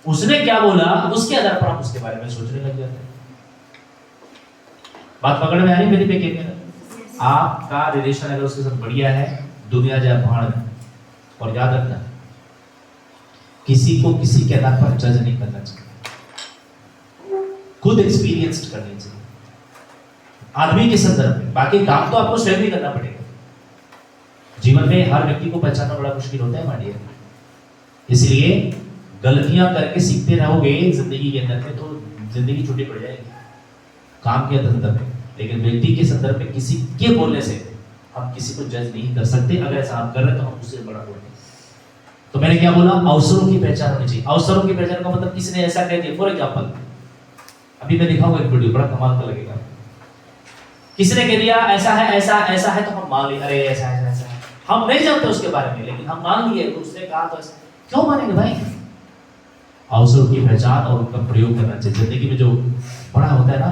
उसने क्या बोला उसके आधार पर हम उसके बारे में सोचने लग जाते हैं। बात पकड़ में आ रही मेरी पे क्या? आपका रिलेशन अगर उसके साथ बढ़िया है, दुनिया जाए भाड़ में। और याद रखना, किसी को किसी के आधार पर जज नहीं करना चाहिए, खुद एक्सपीरियंस्ड करनी चाहिए आदमी के संदर्भ में। बाकी काम तो आपको स्वयं ही करना पड़ेगा। जीवन में हर व्यक्ति को पहचानना बड़ा मुश्किल होता है मानिए, इसलिए गलतियां करके सीखते रहोगे जिंदगी के अंदर में तो जिंदगी छुट्टी पड़ जाएगी काम के संदर्भ में। लेकिन व्यक्ति के संदर्भ में किसी के बोलने से हम किसी को जज नहीं कर सकते। अगर ऐसा हम कर रहे तो हम उससे बड़ा बोल रहे। तो मैंने क्या बोला, अवसरों की पहचान होनी चाहिए। अवसरों की पहचान का मतलब किसी ने ऐसा कह दिया, फॉर एग्जांपल अभी मैं दिखाऊंगा एक वीडियो, बड़ा कमाल का लगेगा। किसी ने कह दिया ऐसा है ऐसा ऐसा है तो हम मान लिए, अरे ऐसा ऐसा ऐसा है। हम नहीं जानते उसके बारे में, लेकिन हम मान लिए, उसने कहा तो ऐसा। क्यों मानेंगे भाई? अवसरों की पहचान और उनका प्रयोग करना चाहिए। जिंदगी में जो बड़ा होता है ना,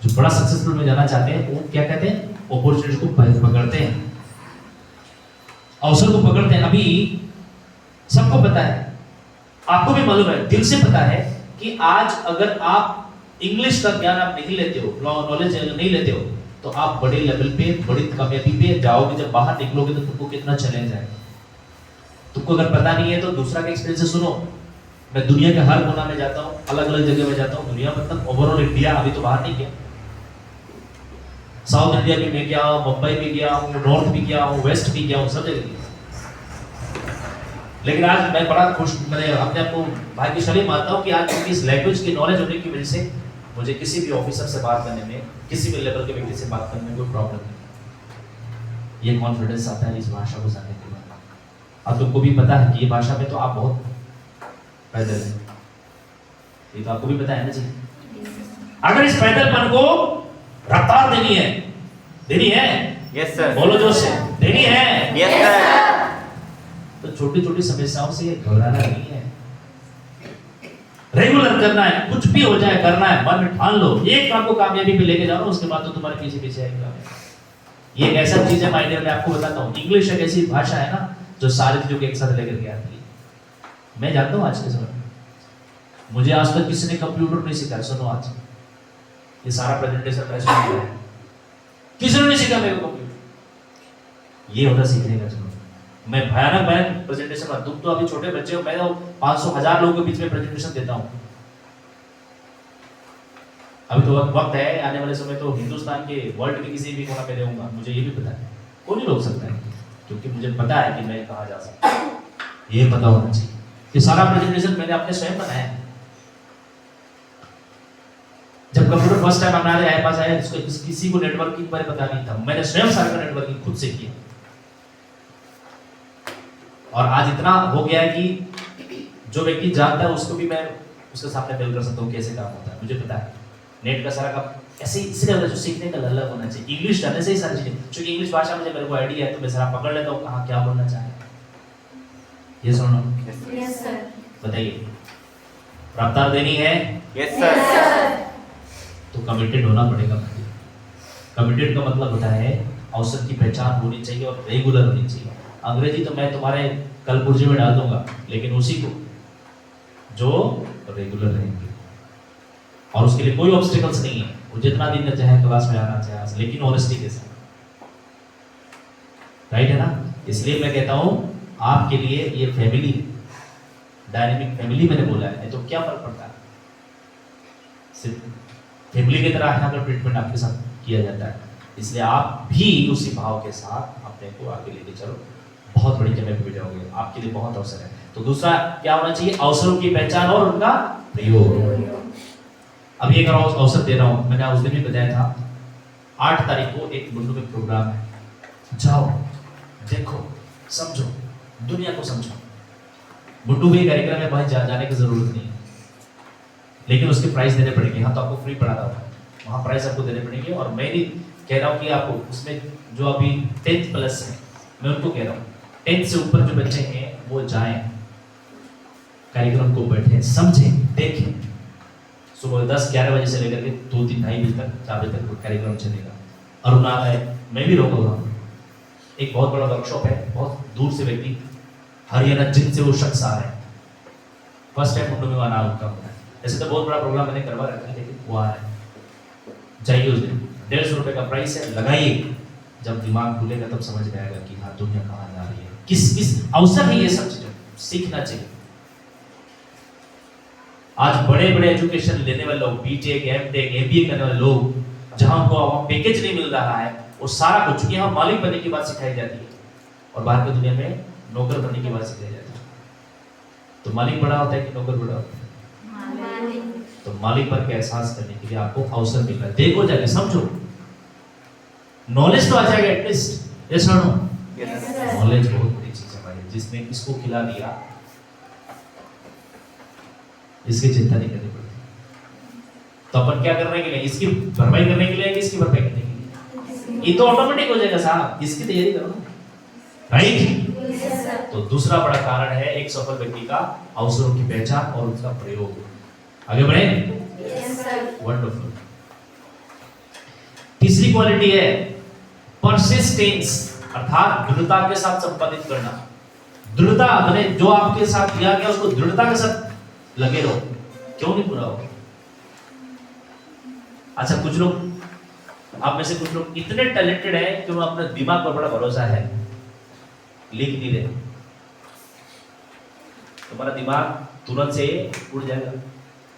जो बड़ा सक्सेसफुल में जाना चाहते हैं, वो क्या कहते हैं, अपॉर्चुनिटी को पकड़ते हैं, अवसर को पकड़ते हैं। अभी सबको पता है, आपको भी मालूम है, दिल से पता है कि आज अगर आप इंग्लिश का ज्ञान आप नहीं लेते हो, नॉलेज नहीं लेते हो, तो आप बड़े लेवल पे बड़ी कामयाबी पे जाओगे। जब बाहर निकलोगे तो तुमको कितना चैलेंज है। तुमको अगर पता नहीं है तो दूसरा का एक्सपीरियंस से सुनो। मैं दुनिया के हर कोना में जाता हूँ, अलग अलग जगह में जाता हूँ, दुनिया मतलब ओवरऑल इंडिया, अभी तो बाहर नहीं गया, साउथ इंडिया भी मैं गया हूँ, मुंबई भी गया हूँ, नॉर्थ भी गया हूँ, वेस्ट भी गया हूँ, सब जगह गया। लेकिन आज मैं बड़ा खुश, मैंने अपने आप को भाग्यशाली मानता हूँ कि आज क्योंकि इस लैंग्वेज की नॉलेज होने की वजह से मुझे किसी भी ऑफिसर से बात करने में, किसी भी लेवल के व्यक्ति से बात करने में कोई प्रॉब्लम नहीं। ये कॉन्फिडेंस आता है इस भाषा को जानने के बाद। अब तुमको भी पता है कि ये भाषा में तो आप बहुत पैदल है, ये तो आपको भी पता है ना जी। अगर इस पैदलपन को रफ्तार देनी है यस सर, बोलो जोश से, देनी है यस सर, तो छोटी छोटी समस्याओं से घबराना नहीं है, रेगुलर करना है। कुछ भी हो जाए करना है, मन में ठान लो। एक काम को कामयाबी पे लेके जाओ, उसके बाद तो तुम्हारे पीछे पीछे आएगा। ये एक ऐसा चीज है माइंड में, मैं आपको बताता हूँ, इंग्लिश एक ऐसी भाषा है ना जो सारी चीजों को एक साथ लेकर के आती है। मैं जानता हूँ आज के समय में मुझे आज तक किसी ने कंप्यूटर नहीं सिखाया। सुनो, आज ये सारा प्रेजेंटेशन मैं सुन रहा है, किसी ने नहीं सिखाया मेरे को कंप्यूटर। ये होता सीखने का। मैं भयानक प्रेजेंटेशन में, तुम तो अभी छोटे बच्चे हो, मैं तो 500,000 लोगों के बीच में प्रेजेंटेशन देता हूँ। अभी तो वक्त है, आने वाले समय तो हिंदुस्तान के, वर्ल्ड के किसी भी कोना पे रहूंगा, मुझे ये भी पता है, कोई नहीं रोक सकता है, क्योंकि मुझे पता है कि मैं कहाँ जा सकता हूँ। ये पता होना चाहिए कि सारा प्रेजेंटेशन मैंने अपने स्वयं बनाया है। जब कंप्यूटर फर्स्ट टाइम हमारे पास आया, किसी को नेटवर्किंग के बारे में पता नहीं था, मैंने स्वयं सारा नेटवर्किंग खुद से किया। और आज इतना हो गया है कि जो व्यक्ति जानता है उसको भी मैं उसके सामने मेल कर सकता हूँ कैसे काम होता है। मुझे पता है नेट का सारा काम ऐसे इसलिए होता है, जो सीखने का लल्ला होना चाहिए। इंग्लिश जानने से ही सारी चीजें, क्योंकि इंग्लिश भाषा में मेरे को आइडिया है तो मैं सारा पकड़ लेता हूँ कहाँ क्या बोलना चाहे। ये सुनो, यस सर, बताइए, रफ्तार देनी है यस सर, तो कमिटेड होना पड़ेगा। कमिटेड का मतलब होता है अवसर की पहचान होनी चाहिए और रेगुलर होनी चाहिए। अंग्रेजी तो मैं तुम्हारे कल पुर्जे में डाल दूंगा, लेकिन उसी को जो रेगुलर रहेंगे, और उसके लिए कोई ऑब्स्टिकल्स नहीं है। वो जितना दिन चाहे क्लास में आना चाहे, लेकिन ऑनेस्टी के साथ, राइट है ना। इसलिए मैं कहता हूं आपके लिए ये फैमिली, डायनेमिक फैमिली मैंने बोला है, तो क्या फर्क पड़ता है, सिर्फ फैमिली की तरह यहाँ पर ट्रीटमेंट आपके साथ किया जाता है। इसलिए आप भी उसी भाव के साथ अपने को आगे लेके चलो, बहुत बड़ी जगह पे जाओगे, आपके लिए बहुत अवसर है। तो दूसरा क्या होना चाहिए, अवसरों की पहचान और उनका प्रयोग। अभी एक अवसर दे रहा हूँ, मैंने उस दिन भी बताया था 8 तारीख को एक मुंडू में प्रोग्राम है, जाओ देखो समझो, दुनिया को समझो। मुंडू में कार्यक्रम में भाई जाने की जरूरत नहीं है, लेकिन उसके प्राइस देने पड़ेंगे। यहाँ तो आपको फ्री पढ़ा रहा हूँ, वहाँ प्राइस आपको देने पड़ेंगे। और मैं भी कह रहा हूँ कि आपको उसमें जो अभी 10th प्लस है, मैं उनको कह रहा हूँ 10th से ऊपर जो बच्चे हैं वो जाएं, कार्यक्रम को बैठे, समझें, देखें। सुबह 10-11 बजे से लेकर के 2-3-2:30 बजे तक 4 बजे तक कार्यक्रम चलेगा। अरुणा है, मैं भी रोकूंगा। एक बहुत बड़ा वर्कशॉप है, बहुत दूर से व्यक्ति हरियाणा जिन से वो शख्स आ रहे हैं, फर्स्ट टाइम मुंडू में आना उनका होता है। ऐसे तो बहुत बड़ा प्रोग्राम मैंने करवा रखा है, लेकिन वो आ रहा है, चाहिए उस दिन। 150 रुपए का प्राइस है, लगाइए। जब दिमाग खुलेगा तब समझ में आएगा कि हाँ दुनिया कहाँ जा रही है, किस किस अवसर है ये सब चीजें सीखना चाहिए। आज बड़े बड़े एजुकेशन लेने वाले लोग, बीटेक, एमटेक, एमबीए करने वाले लोग, जहां उनको पैकेज नहीं मिल रहा है, वो सारा कुछ यहाँ मालिक बनने की बात सिखाई जाती है और बाहर की दुनिया में नौकर बनने की बात सिखाई जाती है। तो मालिक बड़ा होता है कि नौकर बड़ा होता है? तो मालिक पर का एहसास करने के लिए आपको अवसर मिल रहा है, देखो जाके समझो, नॉलेज तो आ जाएगा एटलीस्ट। यस और नो? नॉलेज बहुत बड़ी चीज है भाई, जिसने किसको खिला दिया इसकी चिंता नहीं करनी पड़ती। तो अपन क्या करने के लिए, इसकी भरपाई करने के लिए, इसकी भरपाई करने के लिए, ये तो ऑटोमेटिक हो जाएगा साहब, इसकी तैयारी करो, राइट? तो दूसरा बड़ा कारण है एक सफल व्यक्ति का अवसरों की पहचान और उसका प्रयोग। आगे बढ़े? वंडरफुल। तीसरी क्वालिटी है परसिस्टेंस, अर्थात दृढ़ता के साथ संपादित करना। दृढ़ता मैंने जो आपके साथ किया गया उसको दृढ़ता के साथ लगे रहो, क्यों नहीं पूरा हो। अच्छा, कुछ लोग आप में से कुछ लोग इतने टैलेंटेड है कि उन्हें अपने दिमाग पर बड़ा भरोसा है, लिख नहीं रहे, तुम्हारा दिमाग तुरंत से उड़ जाएगा।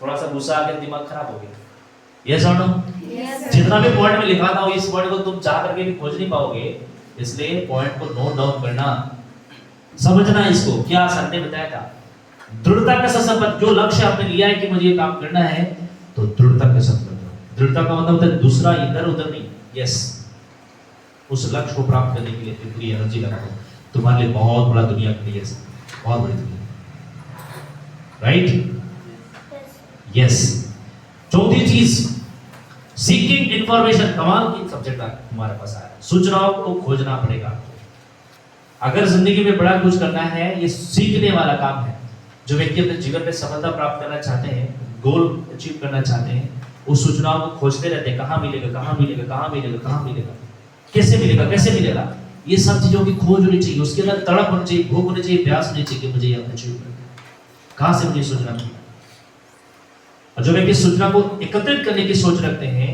थोड़ा सा गुस्सा आ गया दिमाग खराब हो गया। यस और नो? जितना भी पॉइंट में लिखा था इस पॉइंट को तुम चाह करके भी खोज नहीं पाओगे, इसलिए पॉइंट को नोट डाउन करना, समझना इसको। क्या सर ने बताया था, दृढ़ता के साथ संबंध, जो लक्ष्य आपने लिया है कि मुझे ये काम करना है, तो दृढ़ता के साथ करो। दृढ़ता का मतलब होता है दूसरा इधर उधर नहीं, यस, उस लक्ष्य को प्राप्त करने के लिए पूरी एनर्जी लगाओ। तुम्हारे लिए बहुत बड़ा दुनिया के लिए, बहुत बड़ी दुनिया, राइट? यस। चौथी चीज, सीकिंग इंफॉर्मेशन। कमाल की सब्जेक्ट तुम्हारे पास आया, सूचनाओं को खोजना पड़ेगा। अगर जिंदगी में बड़ा कुछ करना है, ये सीखने वाला काम है। जो व्यक्ति अपने जीवन में सफलता प्राप्त करना चाहते हैं, गोल अचीव करना चाहते हैं, उस सूचनाओं को खोजते रहते हैं, कहाँ मिलेगा, कहाँ मिलेगा, कहाँ मिलेगा, कहाँ मिलेगा, कैसे मिलेगा, कैसे मिलेगा। ये सब चीजों की खोज होनी चाहिए, उसके अंदर तड़प होनी चाहिए, भूख होनी चाहिए, प्यास होनी चाहिए कि मुझे ये अचीव करना है, कहाँ से मुझे सूचना मिलेगा। और जो व्यक्ति सूचना को एकत्रित करने की सोच रखते हैं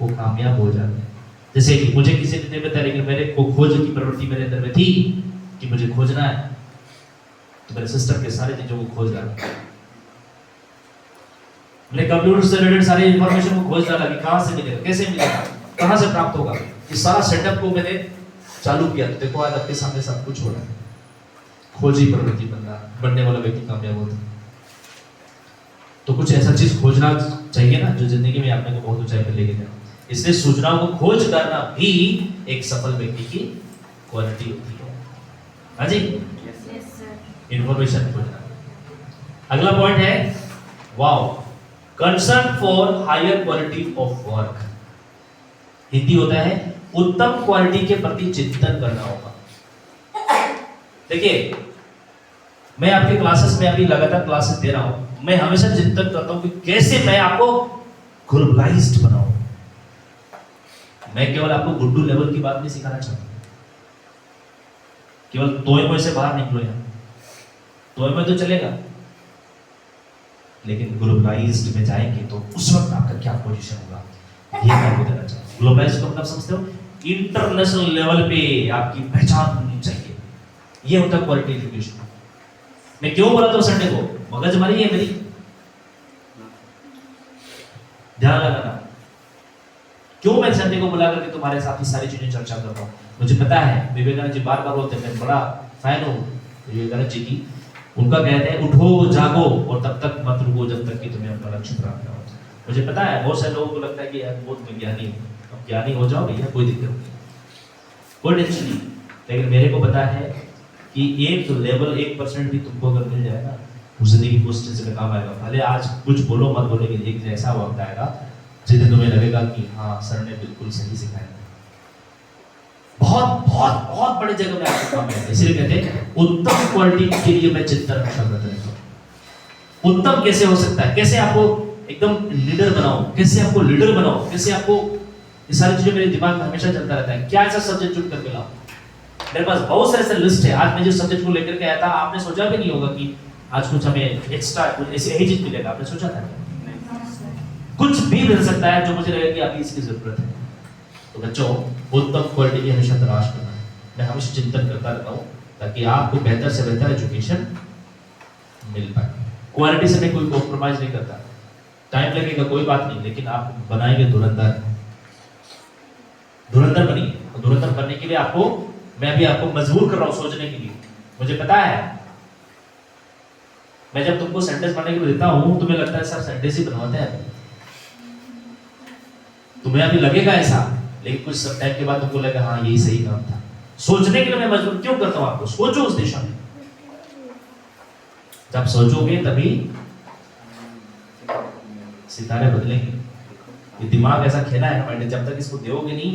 वो कामयाब हो जाते हैं। जैसे कि मुझे किसी ने बताया, लेकिन मेरे को खोज की प्रवृत्ति मेरे अंदर में थी कि मुझे खोजना है, तो मेरे सिस्टम के सारे चीजों को खोज डाला, मैंने कंप्यूटर से रिलेटेड सारी इंफॉर्मेशन को खोज डाला कि कहां से मिलेगा, कैसे मिलेगा, कहां से प्राप्त होगा। इस सारा सेटअप को मैंने चालू किया, तो देखो आज आपके सामने सब कुछ हो रहा है। खोजी प्रवृत्ति बनने वाला व्यक्ति कामयाब होता है। तो कुछ ऐसा चीज खोजना चाहिए ना जो जिंदगी में आपने को बहुत ऊंचाई पर लेके जाए। इसलिए सूचनाओं को खोज करना भी एक सफल व्यक्ति की क्वालिटी होती है। हाँ जी, इंफॉर्मेशन खोजना। अगला पॉइंट है wow, concern for higher quality of work. Hindi होता है उत्तम क्वालिटी के प्रति चिंतन करना होगा। देखिए, मैं आपके क्लासेस में अभी लगातार क्लासेस दे रहा हूं, मैं हमेशा चिंतन करता हूं कि कैसे मैं आपको ग्लोबलाइज्ड बनाऊं। मैं केवल आपको गुड्डू लेवल की बात नहीं सिखाना चाहता, केवल तोय मोय से बाहर निकलो। यहाँ तोय मोय तो चलेगा, लेकिन ग्लोबलाइज्ड में जाएंगे तो उस वक्त आपका क्या पोजीशन होगा, ये मैं आपको देना चाहता हूं। ग्लोबलाइज्ड को मतलब समझते हो, इंटरनेशनल लेवल पे आपकी पहचान होनी चाहिए, ये होता है क्वालिटी एजुकेशन। मैं क्यों बोला था संडे को, मगजमारी है मेरी, ध्यान लगाना। क्यों मैं संडे को बुला करके तुम्हारे साथ ही सारी चीजें चर्चा कर रहा हूँ, मुझे पता है विवेकानंद जी बार बार बोलते हैं, मैं बड़ा फैन हूँ विवेकानंद जी की। उनका कहते हैं उठो जागो और तब तक मत रुको जब तक कि तुम्हें अपना लक्ष्य प्राप्त ना हो। मुझे पता है बहुत सारे लोगों को लगता है कि यार बहुत विज्ञानी है, अब ज्ञानी हो जाओ भैया, कोई दिक्कत नहीं, कोई टेंशन नहीं। लेकिन मेरे को पता है कि एक लेवल 1% भी तुमको अगर मिल जाए ना, उस जिंदगी को स्टेज में काम आएगा। भले आज कुछ बोलो मत बोले, एक ऐसा वक्त आएगा जिसमें तुम्हें लगेगा कि हाँ सर ने बिल्कुल सही सिखाया। बहुत बहुत बहुत बड़े जगह में आपको काम आएगा। इसलिए कहते हैं उत्तम क्वालिटी के लिए मैं चिंतन करता रहता हूं। उत्तम कैसे हो सकता है, कैसे आपको एकदम लीडर बनाओ, कैसे आपको लीडर बनाओ, कैसे आपको, ये सारी चीजें मेरे दिमाग में हमेशा चलता रहता है। क्या ऐसा सब्जेक्ट चुन करके लाओ, मेरे पास बहुत सारे ऐसे लिस्ट है। आज मैं जिस सब्जेक्ट को लेकर के आया था, आपने सोचा भी नहीं होगा कि आज कुछ हमें एक्स्ट्रा कुछ ऐसी यही चीज मिलेगा, आपने सोचा था? कुछ भी मिल सकता है जो मुझे लगेगा कि अभी इसकी जरूरत है। तो बच्चों, उत्तम क्वालिटी की हमेशा तलाश करना है। मैं हमेशा चिंतन करता रहता हूँ ताकि आपको बेहतर से बेहतर एजुकेशन मिल पाए। क्वालिटी से मैं कोई कॉम्प्रोमाइज नहीं करता, टाइम लगेगा कोई बात नहीं, लेकिन आप बनाएंगे धुरंधर। धुरंधर बनिए, और धुरंधर बनने के लिए आपको, मैं भी आपको मजबूर कर रहा हूं सोचने के लिए। मुझे पता है मैं जब तुमको सेंटेंस बनाने के लिए देता हूं, तुम्हें लगता है सर सेंटेंस ही बनवाते हैं, तुम्हें अभी लगेगा ऐसा, लेकिन कुछ सब टाइम के बाद तुमको लगेगा हाँ यही सही काम था। सोचने के लिए मैं मजबूर क्यों करता हूं आपको? सोचो उस दिशा में, जब सोचोगे तभी सितारे बदलेंगे। ये दिमाग ऐसा खेला है हमारे, जब तक इसको दोगे नहीं,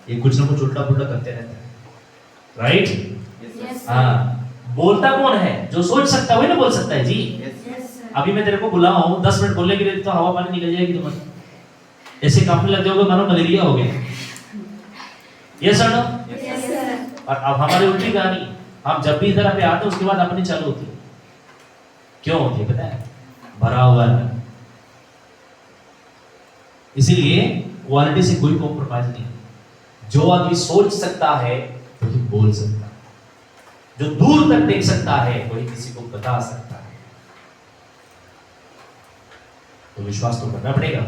ये कुछ ना कुछ उल्टा पुल्टा करते रहते हैं, राइट? हाँ, बोलता कौन है? जो सोच सकता है वही ना बोल सकता है जी। अभी मैं तेरे को बुलाऊं 10 मिनट बोलने के लिए, तो हवा पानी निकल जाएगी तुम्हारी, ऐसे कांपने लग जाओगे मानो मलेरिया हो गया। Yes sir, no? और अब हमारी उल्टी कहानी, हम जब भी इधर पे आते हैं उसके बाद अपनी चालू होती है। क्यों होती है पता है? भरा हुआ है। इसीलिए क्वालिटी से कोई कॉम्प्रोमाइज नहीं। जो आदमी सोच सकता है वही बोल सकता है, जो दूर तक देख सकता है वही किसी को बता सकता है। तो विश्वास तो करना पड़ेगा।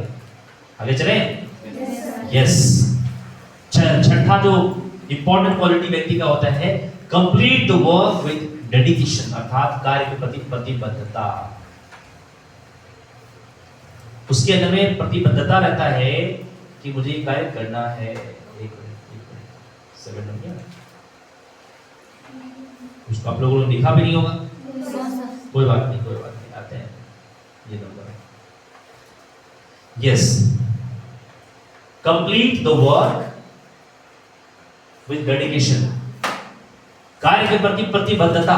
आगे चले? यस। छठा जो इंपॉर्टेंट क्वालिटी व्यक्ति का होता है, complete the work with dedication, अर्थात कार्य के प्रति प्रतिबद्धता। उसके अंदर में प्रतिबद्धता रहता है कि मुझे ये कार्य करना है। एक सेकंड हो गया, उसको आप लोगों ने लिखा भी नहीं होगा, कोई बात नहीं, कोई बात नहीं, आते हैं ये number. Yes, complete the work with dedication, कार्य के प्रति प्रतिबद्धता।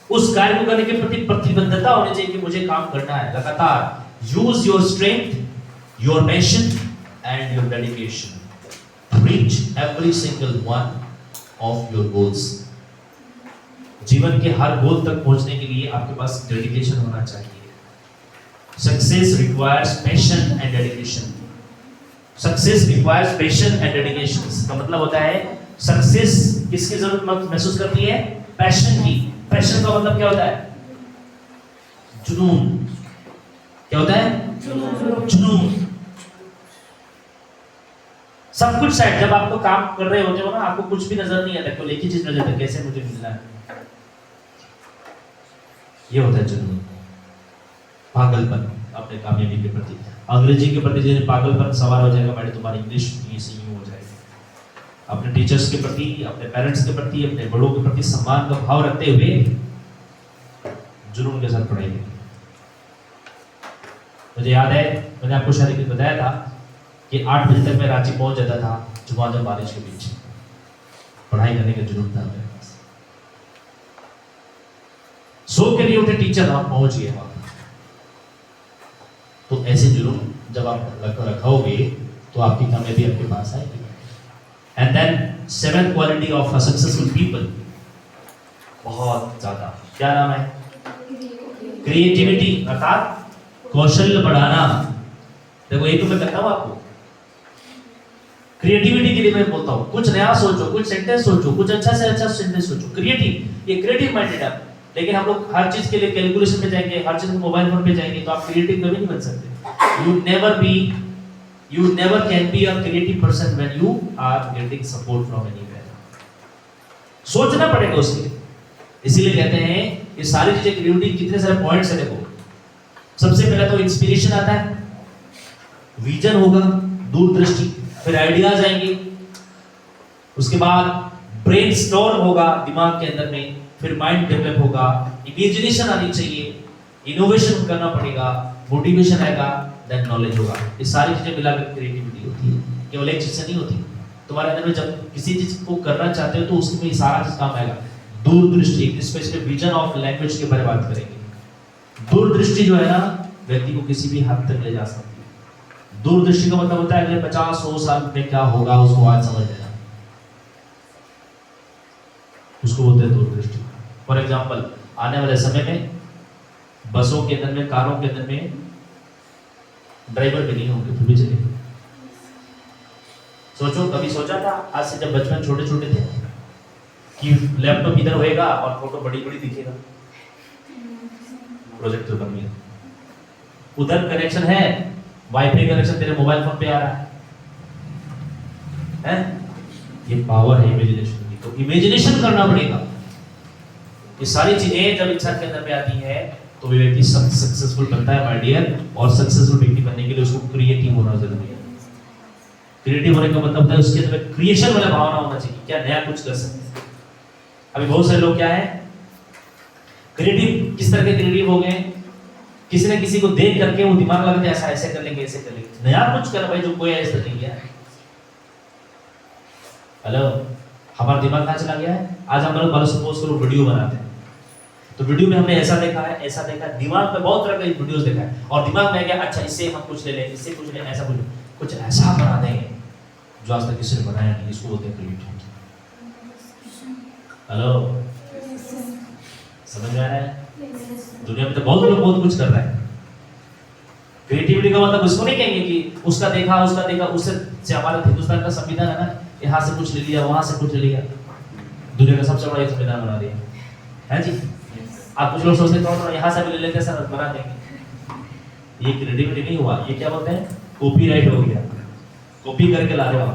उस कार्य को करने के प्रति प्रतिबद्धता होनी चाहिए कि मुझे काम करना है लगातार। Use your strength, your passion and your dedication, reach every single one of your goals. जीवन के हर गोल तक पहुंचने के लिए आपके पास डेडिकेशन होना चाहिए। Success requires passion and dedication. Success requires passion and dedication. इसका मतलब होता है सक्सेस किसकी जरूरत महसूस करती है? पैशन की। पैशन का मतलब क्या होता है? जुनून। क्या होता है? जुनून। सब कुछ साइड, जब आपको काम कर रहे होते हो ना, आपको कुछ भी नजर नहीं आता, केवल एक ही चीज नजर आता है, कैसे मुझे मिलना है। ये होता है जुनून, पागलपन अपने कामयाबी के प्रति। अंग्रेजी के प्रति जिन्हें पागलपन सवार हो जाएगा, मैडम तुम्हारी इंग्लिश यूं हो जाएगी। अपने टीचर्स के प्रति, अपने पेरेंट्स के प्रति, अपने बड़ों के प्रति सम्मान का भाव रखते हुए जुनून के साथ पढ़ाई करें। मुझे याद है, मैंने आपको शायद एक बताया था कि 8 बजे तक मैं रांची पहुंच जाता था, झुमाझम बारिश के बीच। पढ़ाई करने का जुनून था मेरे पास। सो के लिए उठे टीचर, आप पहुंच गए वहां। तो ऐसे जुनून जब आप रखोगे तो आपकी कामयाबी आपके पास आएगी। And then 7th quality of a successful people, बहुत ज्यादा, क्या नाम है? क्रिएटिविटी, अर्थात कौशल बढ़ाना। देखो ये तो मैं करता हूं आपको, क्रिएटिविटी के लिए मैं बोलता हूं, कुछ नया सोचो, कुछ सेंटेंस सोचो, कुछ अच्छा से अच्छा सेंटेंस सोचो। क्रिएटिव, ये क्रिएटिव माइंडेड है। लेकिन हम लोग हर चीज के लिए कैलकुलेशन में जाएंगे, हर चीज मोबाइल फोन पे जाएंगे, तो आप क्रिएटिव कभी नहीं बन सकते। you never can be a creative person when you are getting support from anywhere। सोचना पड़ेगा उसके लिए। इसीलिए कहते हैं ये सारी चीजें क्रिएटिविटी, कितने सारे पॉइंट्स है। देखो, सबसे पहले तो इंस्पिरेशन आता है, विजन होगा, दूरदृष्टि। फिर आइडियाज आएंगे, उसके बाद ब्रेन स्टोर होगा दिमाग के अंदर में, फिर माइंड डेवलप होगा, इमेजिनेशन आनी चाहिए, इनोवेशन करना पड़ेगा, मोटिवेशन आएगा, देन नॉलेज होगा। ये सारी चीजें मिलाकर क्रिएटिविटी होती है, केवल एक चीज से नहीं होती। तुम्हारे अंदर में जब किसी चीज को करना चाहते हो तो उसमें सारा चीज काम आएगा। दूरदृष्टि, स्पेशली विजन ऑफ लैंग्वेज के बारे में बात करेंगे। दूरदृष्टि जो है ना, व्यक्ति को किसी भी हद तक ले जा सकती है। दूरदृष्टि का मतलब होता है अगले 50-100 साल में क्या होगा उसको आज समझ लेना, उसको बोलते हैं दूरदृष्टि। फॉर एग्जाम्पल, आने वाले समय में बसों के अंदर में, कारों के अंदर में ड्राइवर भी नहीं होंगे, फिर भी चलेंगे। सोचो, कभी सोचा था आज से जब बचपन छोटे छोटे थे कि लैपटॉप इधर होएगा और फोटो बड़ी बड़ी दिखेगा, प्रोजेक्टर बन गया, उधर कनेक्शन है, वाईफाई कनेक्शन तेरे मोबाइल फोन पे आ रहा है? ये पावर है इमेजिनेशन की। तो इमेजिनेशन करना पड़ेगा। ये सारी चीजें जब इंसान के अंदर पे आती है तो वो व्यक्ति सक्सेसफुल बनता है माय डियर। और सक्सेसफुल व्यक्ति बनने के लिए उसको क्रिएटिव होना जरूरी है। क्रिएटिव होने का मतलब होता है उसके अंदर क्रिएशन वाला भावना होना चाहिए, क्या नया कुछ कर सकते हैं। अभी बहुत सारे लोग क्या है, क्रिएटिव, किस तरह के क्रिएटिव हो गए, किसी ने किसी को देख करके वो दिमाग लगाते ऐसा ऐसे कर लेंगे, ऐसे कर लेंगे, नया कुछ कर भाई जो कोई ऐसा नहीं किया। हेलो, हमारा दिमाग कहाँ चला गया है? आज हम लोग मान सपोज करो वीडियो बनाते हैं, तो वीडियो में हमने ऐसा देखा है, ऐसा देखा है, दिमाग में बहुत तरह के वीडियोस देखा है और दिमाग में क्या, अच्छा इससे हम कुछ ले लें, इससे कुछ ले, ऐसा कुछ ऐसा बना देंगे जो आज तक किसी ने बनाया नहीं। इसको बोलते हैं क्रिएटिविटी। हेलो, समझ में आ रहा है? दुनिया में तो बहुत लोग बहुत कुछ कर रहे हैं। क्रिएटिविटी का मतलब उसको नहीं कहेंगे कि उसका देखा, उससे हमारा हिंदुस्तान का संविधान है ना, यहाँ से कुछ ले लिया, वहां से कुछ ले लिया, दुनिया का सबसे बड़ा संविधान बना दिया है जी। आप कुछ लोग सोचते तो यहाँ से भी ले लेते, सर बना देंगे। ये क्रिएटिविटी नहीं हुआ, ये क्या बोलते हैं, कॉपीराइट हो गया, कॉपी करके ला रहे हो।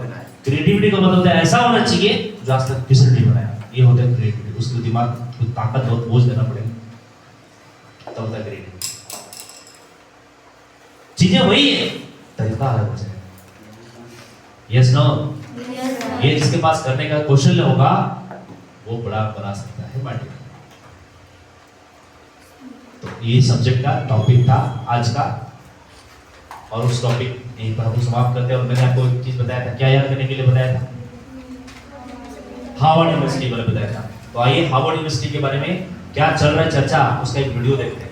क्रिएटिविटी का मतलब होता है ऐसा होना चाहिए जो आज तक किसी ने नहीं बनाया। ये होता है क्रिएटिविटी। उसके दिमाग को ताकत बहुत बोझ देना पड़ेगा, तब होता है क्रिएटिविटी। चीजें वही है, तरीका अलग हो जाएगा। Yes no? ये जिसके पास करने का कौशल्य होगा वो बड़ा बना सकता है माइंड। तो ये सब्जेक्ट का टॉपिक था आज का, और उस टॉपिक यहीं पर हम समाप्त करते हैं। और मैंने आपको एक चीज बताया था, क्या याद करने के लिए बताया था? हार्वर्ड यूनिवर्सिटी के बारे में बताया था। तो आइए हार्वर्ड यूनिवर्सिटी के बारे में क्या चल रहा है चर्चा, उसका एक वीडियो देखते हैं।